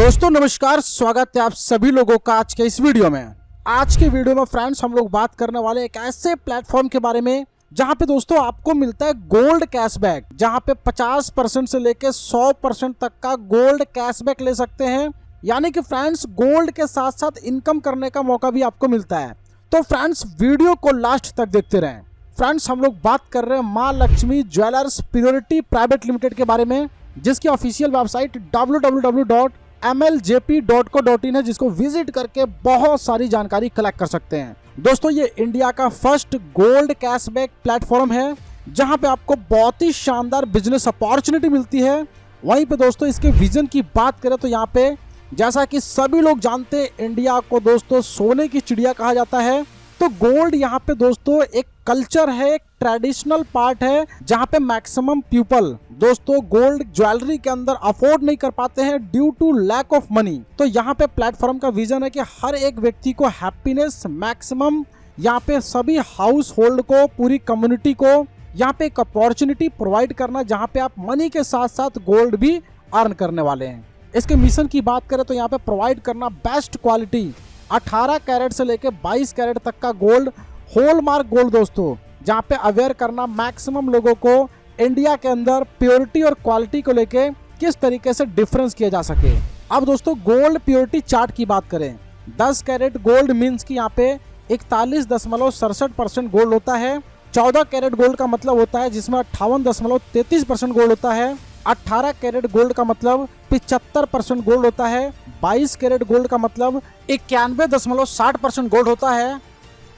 दोस्तों नमस्कार, स्वागत है आप सभी लोगों का आज के इस वीडियो में। आज के वीडियो में फ्रेंड्स हम लोग बात करने वाले एक ऐसे प्लेटफॉर्म के बारे में जहां पे दोस्तों आपको मिलता है गोल्ड कैशबैक, जहां पे 50% से लेके 100% तक का गोल्ड कैशबैक ले सकते हैं। यानी कि फ्रेंड्स गोल्ड के साथ साथ इनकम करने का मौका भी आपको मिलता है। तो फ्रेंड्स वीडियो को लास्ट तक देखते रहें। फ्रेंड्स हम लोग बात कर रहे हैं मां Lakshmi jewellers purity private limited के बारे में, जिसकी ऑफिशियल वेबसाइट www.mljp.co.in है, जिसको विजिट करके बहुत सारी जानकारी कलेक्ट कर सकते हैं। दोस्तों ये इंडिया का फर्स्ट गोल्ड कैशबैक प्लेटफॉर्म है, जहां पे आपको बहुत ही शानदार बिजनेस अपॉर्चुनिटी मिलती है। वहीं पे दोस्तों इसके विजन की बात करें तो यहाँ पे जैसा कि सभी लोग जानते हैं, इंडिया को दोस्तों सोने की चिड़िया कहा जाता है। तो गोल्ड यहाँ पे दोस्तों एक कल्चर है, एक ट्रेडिशनल पार्ट है, जहाँ पे मैक्सिमम पीपल दोस्तों गोल्ड ज्वेलरी के अंदर अफोर्ड नहीं कर पाते हैं due to lack of money. तो यहाँ पे प्लेटफॉर्म का विजन है कि हर एक व्यक्ति को हैप्पीनेस मैक्सिमम, यहाँ पे सभी हाउस होल्ड को, पूरी कम्युनिटी को यहाँ पे एक अपॉर्चुनिटी प्रोवाइड करना, जहाँ पे आप मनी के साथ साथ गोल्ड भी अर्न करने वाले हैं। इसके मिशन की बात करें तो यहाँ पे प्रोवाइड करना बेस्ट क्वालिटी 18 कैरेट से लेके 22 कैरेट तक का गोल्ड, हॉलमार्क गोल्ड दोस्तों, जहाँ पे अवेयर करना मैक्सिमम लोगों को इंडिया के अंदर प्योरिटी और क्वालिटी को लेके किस तरीके से डिफरेंस किया जा सके। अब दोस्तों गोल्ड प्योरिटी चार्ट की बात करें, 10 कैरेट गोल्ड मीन्स की यहाँ पे 41.67% गोल्ड होता है। 14 कैरेट गोल्ड का मतलब होता है जिसमें 58.33% गोल्ड होता है। 18 कैरेट गोल्ड का मतलब 75% गोल्ड होता है। 22 कैरेट गोल्ड का मतलब 91.60% गोल्ड होता है।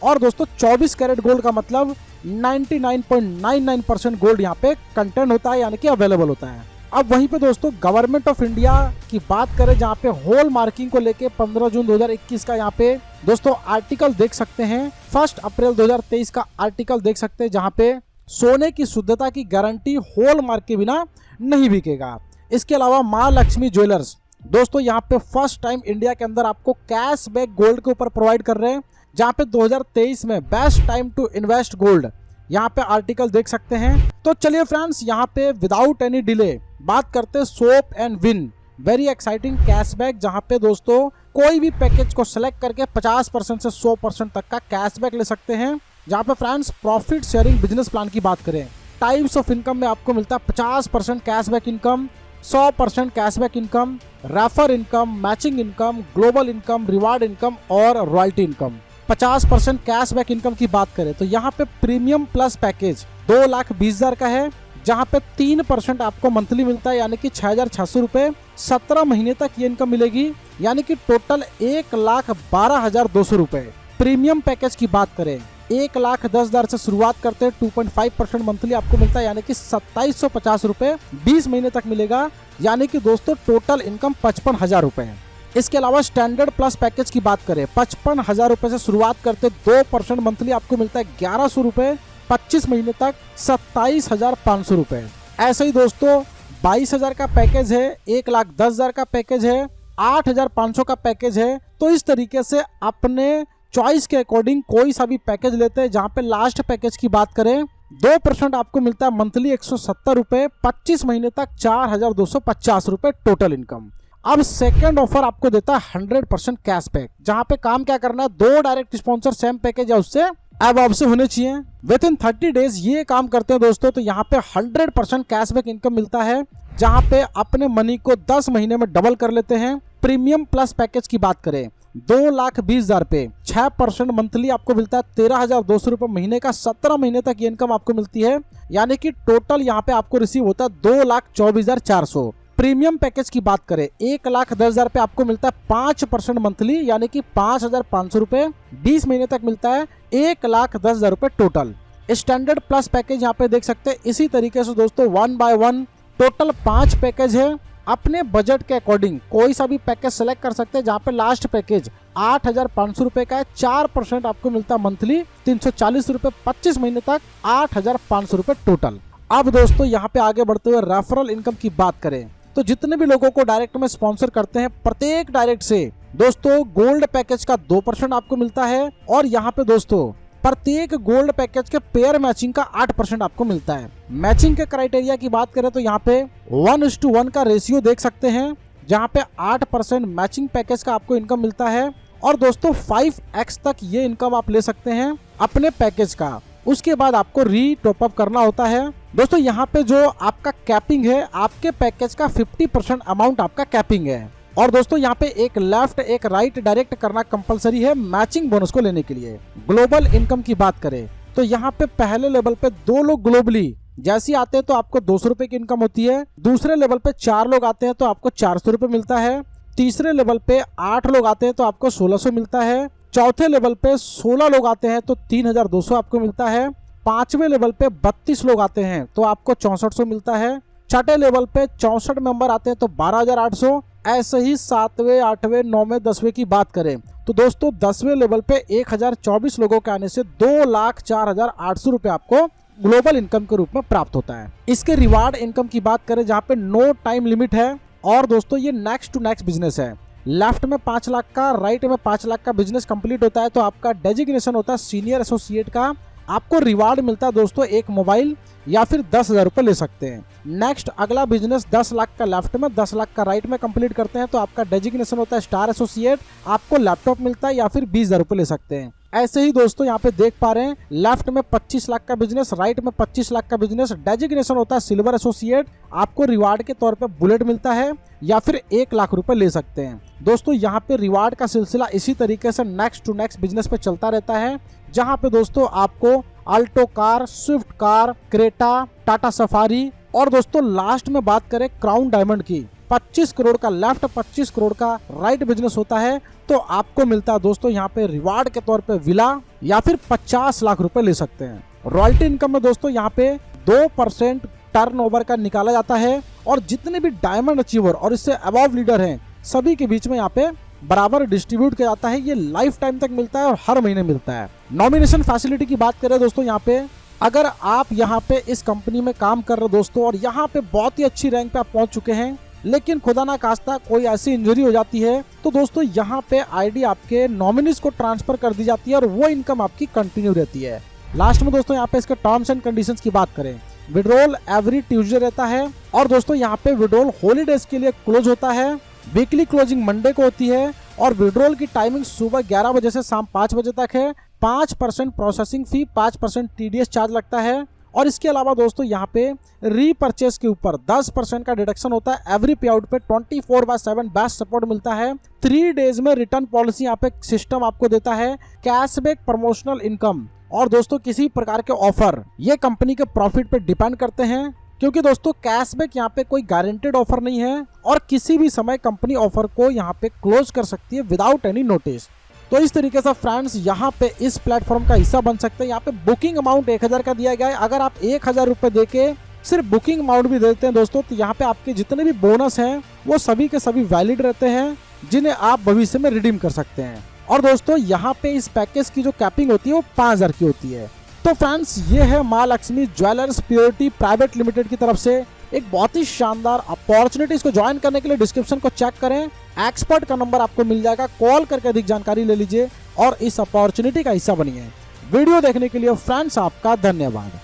और दोस्तों 24 कैरेट गोल्ड का मतलब 99.99% गोल्ड यहाँ पे कंटेंट होता है, यानी कि अवेलेबल होता है। अब वहीं पे दोस्तों गवर्नमेंट ऑफ इंडिया की बात करें, जहाँ पे होल मार्किंग को लेके 15 जून 2021 का यहाँ पे दोस्तों आर्टिकल देख सकते हैं। 1 अप्रैल 2023 का आर्टिकल देख सकते हैं, जहाँ पे सोने की शुद्धता की गारंटी होल मार्क के बिना नहीं बिकेगा। इसके अलावा मां लक्ष्मी ज्वेलर्स दोस्तों यहाँ पे फर्स्ट टाइम इंडिया के अंदर आपको कैशबैक गोल्ड के ऊपर प्रोवाइड कर रहे हैं, जहाँ पे 2023 में best time to invest gold यहाँ पे आर्टिकल देख सकते हैं। तो चलिए फ्रेंड्स यहाँ पे विदाउट एनी डिले बात करते हैं soap and win very exciting cashback, जहाँ पे दोस्तों कोई भी पैकेज को सिलेक्ट करके 50% से 100% तक का कैशबैक ले सकते हैं। जहाँ पे friends profit sharing business plan की बात करें, टाइप्स ऑफ इनकम में आपको मिलता है 50% cashback income, 100% cashback income, refer income, matching income, global income, reward income और रॉयल्टी इनकम। 50% कैशबैक इनकम की बात करें तो यहाँ पे प्रीमियम प्लस पैकेज 2,20,000 का है, जहाँ पे 3% आपको मंथली मिलता है, यानी कि 6,600 रुपए 17 महीने तक ये इनकम मिलेगी, यानी कि टोटल 1,12,200 रुपए। प्रीमियम पैकेज की बात करें 1,10,000 से शुरुआत करते हैं, 2.5% मंथली आपको मिलता है, यानी कि 2,750 रुपए 20 महीने तक मिलेगा, यानी कि दोस्तों टोटल इनकम 55,000 रुपए है। इसके अलावा स्टैंडर्ड प्लस पैकेज की बात करें 55,000 रुपए से शुरुआत करते 2% मंथली आपको मिलता है 1,100 रुपए 25 महीने तक 27,500 रुपए। ऐसे ही दोस्तों 22,000 का पैकेज है, 1,10,000 का पैकेज है, 8,500 का पैकेज है। तो इस तरीके से अपने चॉइस के अकॉर्डिंग कोई सा भी पैकेज लेते हैं। जहाँ पे लास्ट पैकेज की बात करें 2% आपको मिलता है मंथली 170 रुपए 25 महीने तक 4,250 रुपए टोटल इनकम। अब सेकंड ऑफर आपको देता है 100% कैशबैक, जहाँ पे काम क्या करना है, 2 डायरेक्ट स्पॉन्सर सेम पैकेज या उससे अबव से होने चाहिए, विद इन 30 डेज ये काम करते हैं दोस्तों। तो यहाँ पे 100% कैशबैक इनकम मिलता है, जहाँ पे अपने मनी को 10 महीने में डबल कर लेते हैं। प्रीमियम प्लस पैकेज की बात करें 2,20,000 पे 6% मंथली आपको मिलता है 13,200 रुपए महीने का, 17 महीने तक ये इनकम आपको मिलती है, यानी कि टोटल यहाँ पे आपको रिसीव होता है 2,24,400। प्रीमियम पैकेज की बात करें 1,10,000 पे आपको मिलता है 5% मंथली, यानी कि 5,500 रुपए 20 महीने तक मिलता है, 1,10,000 रुपए टोटल। स्टैंडर्ड प्लस पैकेज यहाँ पे देख सकते हैं। इसी तरीके से दोस्तों 1 बाय 1 टोटल 5 पैकेज है। अपने बजट के अकॉर्डिंग कोई सा भी पैकेज सेलेक्ट कर सकते हैं, जहाँ पे लास्ट पैकेज 8,500 रुपए का है, 4% आपको मिलता है मंथली 340 रुपए 25 महीने तक 8,500 रुपए टोटल। अब दोस्तों यहाँ पे आगे बढ़ते हुए रेफरल इनकम की बात करें तो जितने भी लोगों को डायरेक्ट में स्पॉन्सर करते हैं, प्रत्येक डायरेक्ट से दोस्तों गोल्ड पैकेज का 2% आपको मिलता है। और यहाँ पे दोस्तों प्रत्येक गोल्ड पैकेज के पेयर मैचिंग का 8% आपको मिलता है। मैचिंग के क्राइटेरिया की बात करें तो यहाँ पे 1:1 का रेशियो देख सकते हैं, जहाँ पे 8% मैचिंग पैकेज का आपको इनकम मिलता है और दोस्तों 5x तक ये इनकम आप ले सकते हैं अपने पैकेज का। उसके बाद आपको री टॉप अप करना होता है। दोस्तों यहाँ पे जो आपका कैपिंग है, आपके पैकेज का 50% अमाउंट आपका कैपिंग है। और दोस्तों यहाँ पे एक लेफ्ट एक राइट डायरेक्ट करना कंपलसरी है मैचिंग बोनस को लेने के लिए। ग्लोबल इनकम की बात करें तो यहाँ पे पहले लेवल पे 2 लोग ग्लोबली जैसे आते हैं तो आपको 200 रुपए की इनकम होती है। दूसरे लेवल पे 4 लोग आते हैं तो आपको 400 रुपए मिलता है। तीसरे लेवल पे 8 लोग आते हैं तो आपको 1600 मिलता है। चौथे लेवल पे 16 लोग आते हैं तो 3200 आपको मिलता है। पांचवें लेवल पे 32 लोग आते हैं तो आपको 6400 मिलता है। छठे लेवल पे 64 मेंबर आते हैं तो 12800। ऐसे ही 7वें 8वें 9वें 10वें की बात करें तो दोस्तों 10वें लेवल पे 1024 लोगों के आने से 2,04,800 रुपए आपको ग्लोबल इनकम के रूप में प्राप्त होता है। इसके रिवार्ड इनकम की बात करें जहाँ पे नो टाइम लिमिट है और दोस्तों ये नेक्स्ट टू नेक्स्ट बिजनेस है। लेफ्ट में 5 लाख का, राइट में 5 लाख का बिजनेस कंप्लीट होता है तो आपका डेजिग्नेशन होता है सीनियर एसोसिएट का। आपको रिवार्ड मिलता है दोस्तों एक मोबाइल या फिर 10,000 रुपए ले सकते हैं। नेक्स्ट अगला बिजनेस 10 लाख का लेफ्ट में 10 लाख का राइट में कंप्लीट करते हैं तो आपका डेजिग्नेशन होता है स्टार एसोसिएट। आपको लैपटॉप मिलता है या फिर 20,000 रुपए ले सकते हैं। ऐसे ही दोस्तों यहाँ पे देख पा रहे हैं लेफ्ट में 25 लाख का बिजनेस, राइट में 25 लाख का बिजनेस, डेजिग्नेशन होता है सिल्वर एसोसिएट। आपको रिवार्ड के तौर पे बुलेट मिलता है या फिर 1 लाख रुपए ले सकते हैं। दोस्तों यहाँ पे रिवार्ड का सिलसिला इसी तरीके से नेक्स्ट टू नेक्स्ट बिजनेस पे चलता रहता है जहाँ पे दोस्तों आपको Alto car, Swift car, Creta, Tata safari और दोस्तों लास्ट में बात करें क्राउन डायमंड की 25 करोड़ का लेफ्ट 25 करोड़ का राइट बिजनेस होता है तो आपको मिलता है दोस्तों यहाँ पे रिवार्ड के तौर पे विला या फिर 50 लाख रुपए ले सकते हैं। रॉयल्टी इनकम में दोस्तों यहाँ पे 2% टर्नओवर का निकाला जाता है और जितने भी डायमंड अचीवर और इससे अबव लीडर हैं सभी के बीच में यहाँ पे बराबर डिस्ट्रीब्यूट किया जाता है। ये लाइफ टाइम तक मिलता है और हर महीने मिलता है। नॉमिनेशन फैसिलिटी की बात करें दोस्तों यहाँ पे अगर आप यहाँ पे इस कंपनी में काम कर रहे हो दोस्तों और यहाँ पे बहुत ही अच्छी रैंक पे आप पहुंच चुके हैं लेकिन खुदा ना खास्ता कोई ऐसी इंजरी हो जाती है तो दोस्तों यहाँ पे आईडी आपके नॉमिनीज को ट्रांसफर कर दी जाती है और वो इनकम आपकी कंटिन्यू रहती है। लास्ट में दोस्तों यहाँ पे इसके टर्म्स एंड कंडीशंस की बात करें विड्रॉल एवरी ट्यूसडे रहता है और दोस्तों यहाँ पे विड्रॉल हॉलीडेज के लिए क्लोज होता है। वीकली क्लोजिंग मंडे को होती है और विड्रॉल की टाइमिंग सुबह 11 बजे से शाम 5 बजे तक है। 5% प्रोसेसिंग फी, 5% TDS चार्ज लगता है और इसके अलावा दोस्तों यहाँ पे रीपर्चेस के ऊपर 10% का डिडक्शन होता है। एवरी पे आउट पे 24/7 बैच सपोर्ट मिलता है। 3 डेज में रिटर्न पॉलिसी यहाँ पे सिस्टम आपको देता है। कैशबैक, प्रमोशनल इनकम और दोस्तों किसी प्रकार के ऑफर ये कंपनी के प्रॉफिट पे डिपेंड करते हैं क्योंकि दोस्तों कैशबैक यहाँ पे कोई गारंटेड ऑफर नहीं है और किसी भी समय कंपनी ऑफर को यहाँ पे क्लोज कर सकती है विदाउट एनी नोटिस। तो इस तरीके से फ्रेंड्स यहाँ पे इस प्लेटफॉर्म का हिस्सा बन सकते हैं। यहाँ पे बुकिंग अमाउंट 1000 का दिया गया है। अगर आप 1000 रुपए देके सिर्फ बुकिंग अमाउंट भी देते हैं दोस्तों तो यहाँ पे आपके जितने भी बोनस हैं वो सभी के सभी वैलिड रहते हैं जिन्हें आप भविष्य में रिडीम कर सकते हैं। और दोस्तों यहाँ पे इस पैकेज की जो कैपिंग होती है वो 5000 की होती है। तो फ्रेंड्स ये है मां Lakshmi jewellers purity private limited की तरफ से एक बहुत ही शानदार अपॉर्चुनिटी। इसको ज्वाइन करने के लिए डिस्क्रिप्शन को चेक करें, एक्सपर्ट का नंबर आपको मिल जाएगा, कॉल करके अधिक जानकारी ले लीजिए और इस अपॉर्चुनिटी का हिस्सा बनिए। वीडियो देखने के लिए फ्रेंड्स आपका धन्यवाद।